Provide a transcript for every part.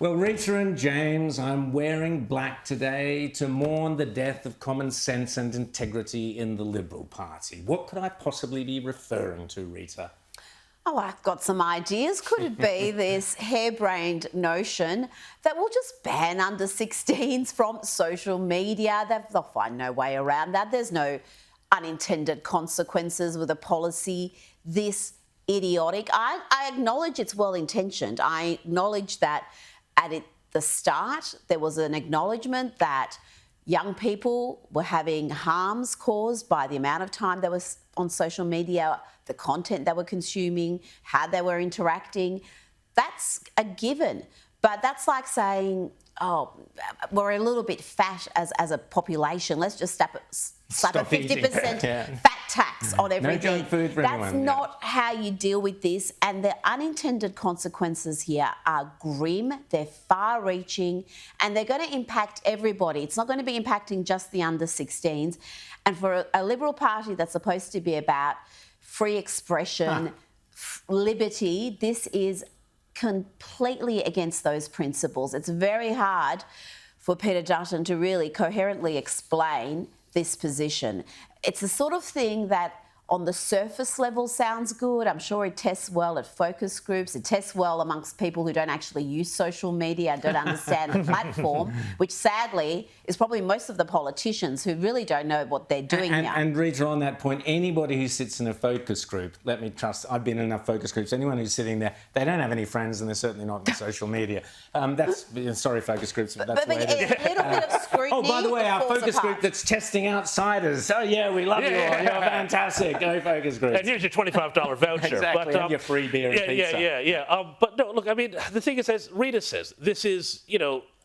Well, Rita and James, I'm wearing black today to mourn the death of common sense and integrity in the Liberal Party. What could I possibly be referring to, Rita? Oh, I've got some ideas. Could it be this harebrained notion that we'll just ban under 16s from social media? They'll find no way around that. There's no unintended consequences with a policy this idiotic. I acknowledge it's well-intentioned. I acknowledge that at the start there was an acknowledgement that young people were having harms caused by the amount of time they were on social media, the content they were consuming, how they were interacting. That's a given. But that's like saying, oh, we're a little bit fat as a population. Let's just slap a 50% fat tax on everything. No junk food for That's anyone. not how you deal with this. And the unintended consequences here are grim, they're far-reaching, and they're going to impact everybody. It's not going to be impacting just the under 16s. And for a Liberal Party that's supposed to be about free expression, liberty, this is completely against those principles. It's very hard for Peter Dutton to really coherently explain this position. It's the sort of thing that on the surface level sounds good. I'm sure it tests well at focus groups. It tests well amongst people who don't actually use social media and don't understand the platform, which sadly is probably most of the politicians who really don't know what they're doing here. And Rita, on that point, anybody who sits in a focus group, let me trust, I've been in enough focus groups, anyone who's sitting there, they don't have any friends and they're certainly not on social media. Sorry, focus groups, but that's the way it is. A little bit of scrutiny. Oh, by the way, our focus group that's testing outsiders. Oh, yeah, we love you all. You're fantastic. Go focus groups. And here's your $25 voucher. Exactly, and your free beer and pizza. But no, look, I mean, the thing is, as Rita says, this is,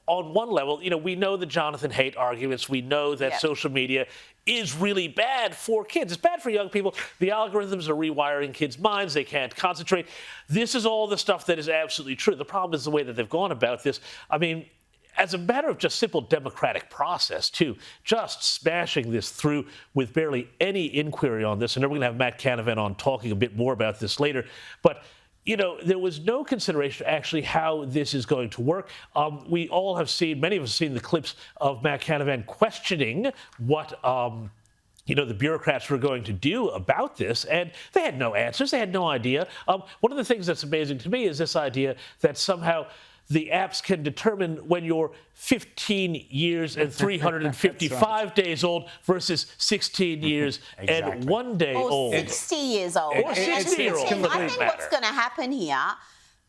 on one level, we know the Jonathan Haidt arguments. We know that social media is really bad for kids. It's bad for young people. The algorithms are rewiring kids' minds. They can't concentrate. This is all the stuff that is absolutely true. The problem is the way that they've gone about this. I mean, as a matter of just simple democratic process, too, just smashing this through with barely any inquiry on this. And we're going to have Matt Canavan on talking a bit more about this later. But there was no consideration actually how this is going to work. We all have seen, many of us have seen the clips of Matt Canavan questioning what the bureaucrats were going to do about this, and they had no answers. They had no idea. One of the things that's amazing to me is this idea that somehow the apps can determine when you're 15 years and 355 days old versus 16 years and 1 day old. 60 years old. Or 60-year-old. I think what's going to happen here,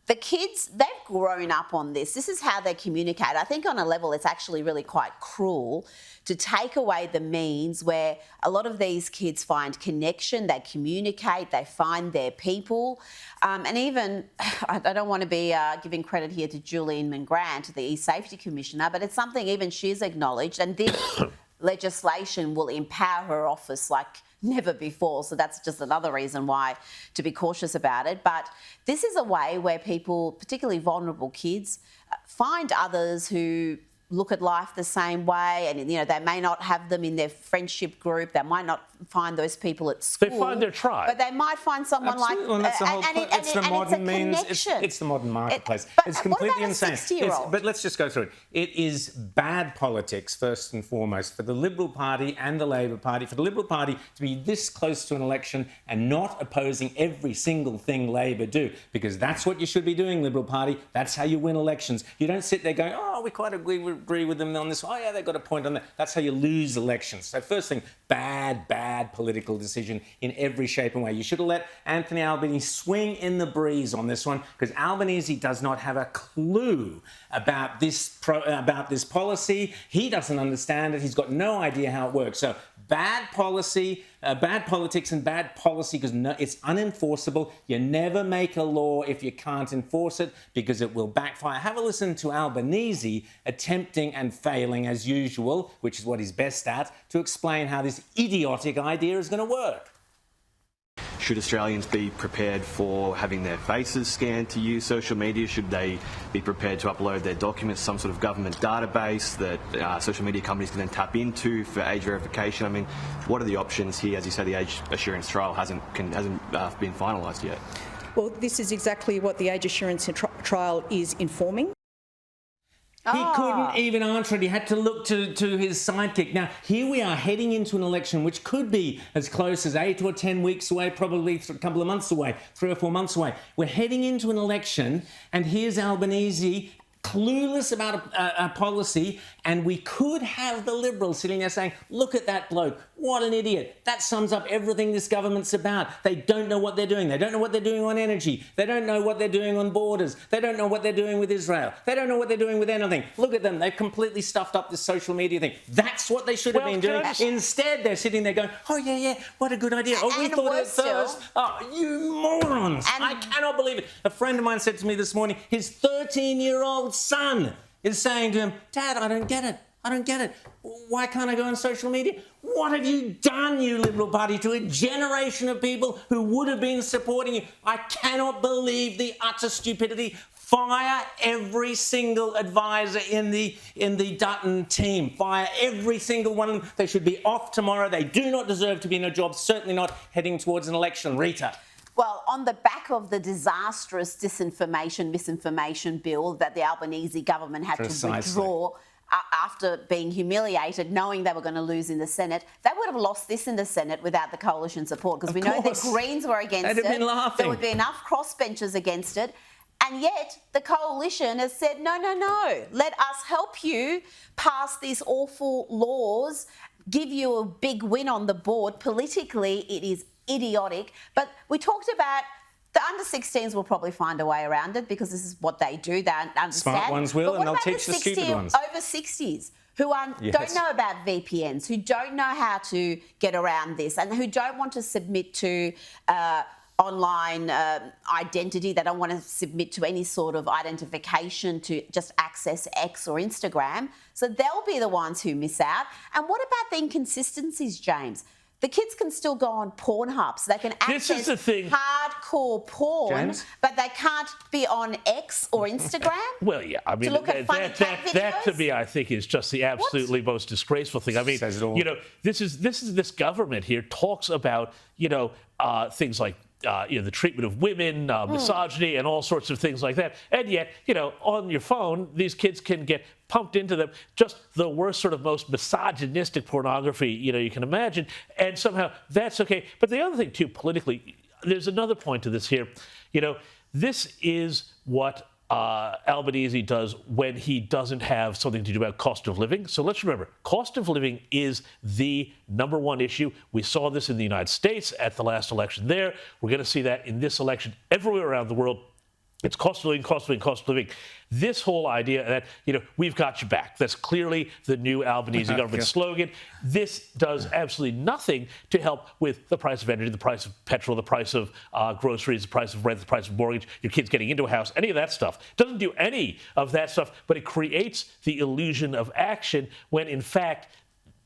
the kids, they've grown up on this. This is how they communicate. I think on a level it's actually really quite cruel to take away the means where a lot of these kids find connection, they communicate, they find their people. And even, I don't want to be giving credit here to Julian Mangrant, the E-Safety Commissioner, but it's something even she's acknowledged. And this legislation will empower her office like never before. So that's just another reason why to be cautious about it. But this is a way where people, particularly vulnerable kids, find others who look at life the same way, and they may not have them in their friendship group. They might not find those people at school. They find their tribe, but they might find someone Absolutely. like. Well, that's the whole point. It's the modern means. It's the modern marketplace. It's completely insane. But let's just go through it. It is bad politics first and foremost for the Liberal Party and the Labor Party. For the Liberal Party to be this close to an election and not opposing every single thing Labor do, because that's what you should be doing, Liberal Party. That's how you win elections. You don't sit there going, oh, we quite agree with them on this. Oh, yeah, they've got a point on that. That's how you lose elections. So first thing, bad political decision in every shape and way. You should have let Anthony Albanese swing in the breeze on this one, because Albanese does not have a clue about this policy. He doesn't understand it. He's got no idea how it works. So bad policy, bad politics and bad policy, because it's unenforceable. You never make a law if you can't enforce it, because it will backfire. Have a listen to Albanese attempting and failing as usual, which is what he's best at, to explain how this idiotic idea is going to work. Should Australians be prepared for having their faces scanned to use social media? Should they be prepared to upload their documents to some sort of government database that social media companies can then tap into for age verification? I mean, what are the options here? As you say, the age assurance trial hasn't been finalised yet. Well, this is exactly what the age assurance trial is informing. He couldn't even answer it. He had to look to his sidekick. Now, here we are heading into an election which could be as close as 8 or 10 weeks away, probably a couple of months away, 3 or 4 months away. We're heading into an election, and here's Albanese clueless about a policy, and we could have the Liberals sitting there saying, look at that bloke, what an idiot. That sums up everything this government's about. They don't know what they're doing. They don't know what they're doing on energy. They don't know what they're doing on borders. They don't know what they're doing with Israel. They don't know what they're doing with anything. Look at them. They've completely stuffed up this social media thing. That's what they should have been doing. Instead, they're sitting there going, oh, yeah, what a good idea. Oh, we thought it first. Oh, you morons. I cannot believe it. A friend of mine said to me this morning, his 13-year-old son is saying to him, Dad, I don't get it. I don't get it. Why can't I go on social media? What have you done, you Liberal Party, to a generation of people who would have been supporting you? I cannot believe the utter stupidity. Fire every single advisor in the Dutton team. Fire every single one of them. They should be off tomorrow. They do not deserve to be in a job, certainly not heading towards an election. Rita. Well, on the back of the disastrous misinformation bill that the Albanese government had to withdraw after being humiliated, knowing they were going to lose in the Senate, they would have lost this in the Senate without the coalition support, because we know the Greens were against it. They'd have been laughing. There would be enough crossbenchers against it. And yet the coalition has said, no, let us help you pass these awful laws, give you a big win on the board. Politically, it is idiotic. But we talked about the under-16s will probably find a way around it, because this is what they do. They understand. Smart ones will, and they'll teach the stupid ones. Over 60s who don't know about VPNs, who don't know how to get around this, and who don't want to submit to online identity. They don't want to submit to any sort of identification to just access X or Instagram. So they'll be the ones who miss out. And what about the inconsistencies, James? The kids can still go on Pornhub, so they can access hardcore porn, James? but they can't be on X or Instagram. Well, yeah, I mean, to look at funny cat videos? That to me, I think, is just the absolutely most disgraceful thing. I mean, you know, this government here talks about, you know, things like the treatment of women, misogyny, and all sorts of things like that. And yet, you know, on your phone, these kids can get pumped into them just the worst, sort of most misogynistic pornography, you know, you can imagine. And somehow that's okay. But the other thing, too, politically, there's another point to this here. You know, this is what Albanese does when he doesn't have something to do about cost of living. So let's remember, cost of living is the number one issue. We saw this in the United States at the last election there. We're going to see that in this election everywhere around the world. It's cost of living, cost of living, cost of living. This whole idea that, you know, we've got your back. That's clearly the new Albanese government slogan. This does absolutely nothing to help with the price of energy, the price of petrol, the price of groceries, the price of rent, the price of mortgage, your kids getting into a house, any of that stuff. It doesn't do any of that stuff, but it creates the illusion of action when, in fact,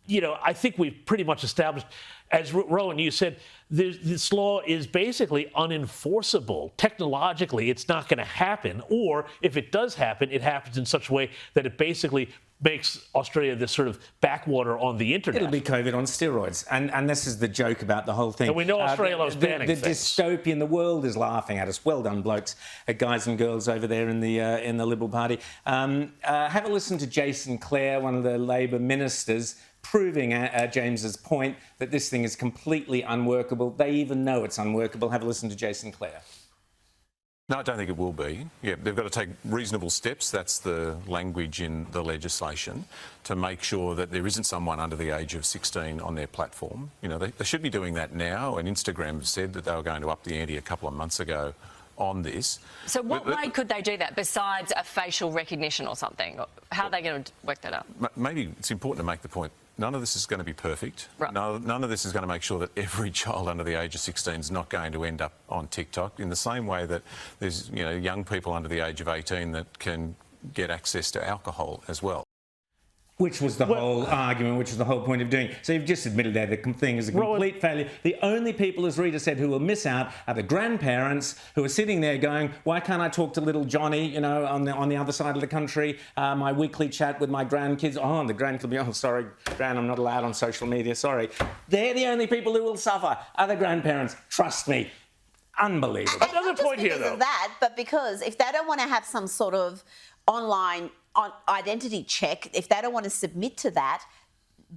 you know, I think we've pretty much established, as Rowan, you said, this law is basically unenforceable. Technologically, it's not going to happen. Or if it does happen, it happens in such a way that it basically makes Australia this sort of backwater on the internet. It'll be COVID on steroids. And this is the joke about the whole thing. And we know Australia loves banning the things. Dystopian, the world is laughing at us. Well done, blokes, guys and girls over there in the Liberal Party. Have a listen to Jason Clare, one of the Labor ministers, proving James's point that this thing is completely unworkable. They even know it's unworkable. Have a listen to Jason Clare. No, I don't think it will be. Yeah, they've got to take reasonable steps, that's the language in the legislation, to make sure that there isn't someone under the age of 16 on their platform. You know, they should be doing that now, and Instagram have said that they were going to up the ante a couple of months ago on this. So what way could they do that besides a facial recognition or something? How are they going to work that out? Maybe it's important to make the point, none of this is going to be perfect. Right. None of this is going to make sure that every child under the age of 16 is not going to end up on TikTok, in the same way that there's, you know, young people under the age of 18 that can get access to alcohol as well. Which was the whole argument, which was the whole point of doing it. So you've just admitted that the thing is a complete failure. The only people, as Rita said, who will miss out are the grandparents who are sitting there going, why can't I talk to little Johnny, you know, on the other side of the country, my weekly chat with my grandkids. Oh, the grandkids will be, oh, sorry, Gran, I'm not allowed on social media, sorry. They're the only people who will suffer, are the grandparents. Trust me. Unbelievable. Another point here, though. Of that, but because if they don't want to have some sort of online identity check, if they don't want to submit to that,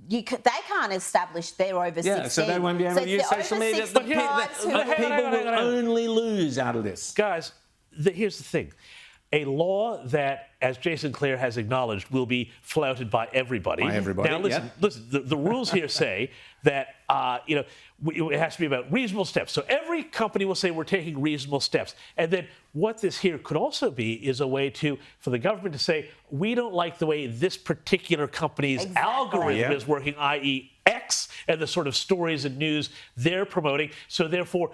they can't establish they're over 16. Yeah, so they won't be able to use social media. But people will only lose out of this. Guys, here's the thing. A law that, as Jason Clare has acknowledged, will be flouted by everybody. By everybody, Now, listen, the rules here say that, it has to be about reasonable steps. So every company will say we're taking reasonable steps. And then what this here could also be is a way for the government to say, we don't like the way this particular company's algorithm is working, i.e., X, and the sort of stories and news they're promoting. So therefore,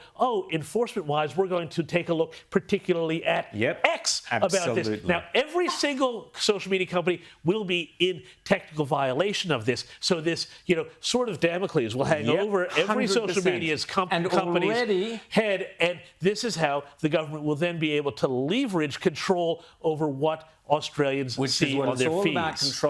enforcement-wise, we're going to take a look particularly at X about this. Now, every single social media company will be in technical violation of this. So this, sort of Damocles will hang over every 100%. social media's company's head. And this is how the government will then be able to leverage control over what Australians see on their feeds. Which is what it's all about, control.